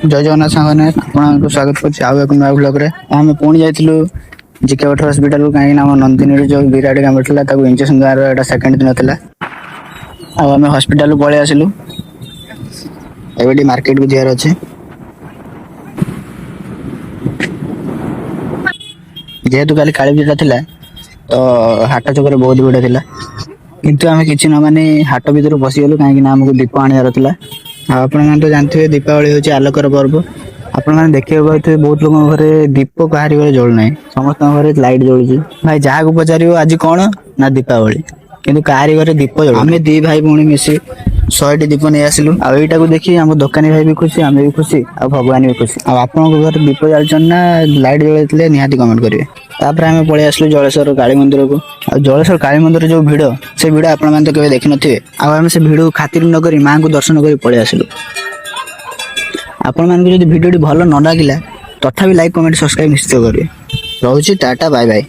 जय जगन्नाथ सांगने आपको स्वागत कर आउ एक नया ब्लॉग रे आम पुणी जाइलु जिके भट्ट हॉस्पिटल कहीं आम नंदिनी जो विराट गाँव था इंजेक्शन द्वारा सेकेंड दिन था आम हॉस्पिटल पलि आसिलु एबे मार्केट को जीवार अच्छे जेहेतु काली काली पूजा थिला तो हाट चौक बहुत भिड़ थिला किंतु आम कि न माने हाट भीतर पशिगलु कहीं आमको दीप आनार था आपण तो जानते दीपावली हूँ आलोकर पर्व आपण मैंने देखिए पाते बहुत लोक घरे दीप कहारी घरे जलुना समस्त घरे लाइट जलुची भाई जहाँ को पचार आज कौन ना दीपावली किंतु कहारी घरे दीप जल आम दी भाई भौणी मिसी 100टी दीप नहीं आसिलु आईटा को देखिए आम दुकानी भाई भी खुशी आम भी खुशी आ भगवान भी खुशी आपन घर दीप जालचन ना लाइट जलते निहाती कमेंट करेंगे तापर आम पलि आसलु जलेश्वर काली मंदिर को आ जलेश्वर काली मंदिर जो भिड़ से भिड़ आपण मैंने तो केवे देखि नथिबे आम से भिड़ खातिर न करी मां को दर्शन करी पलि आसलु आपण मानक जदि वीडियो भल न लागिला तथापि लाइक कमेंट सब्सक्राइब निश्चित करेंगे रोचे टाटा बाय बाय।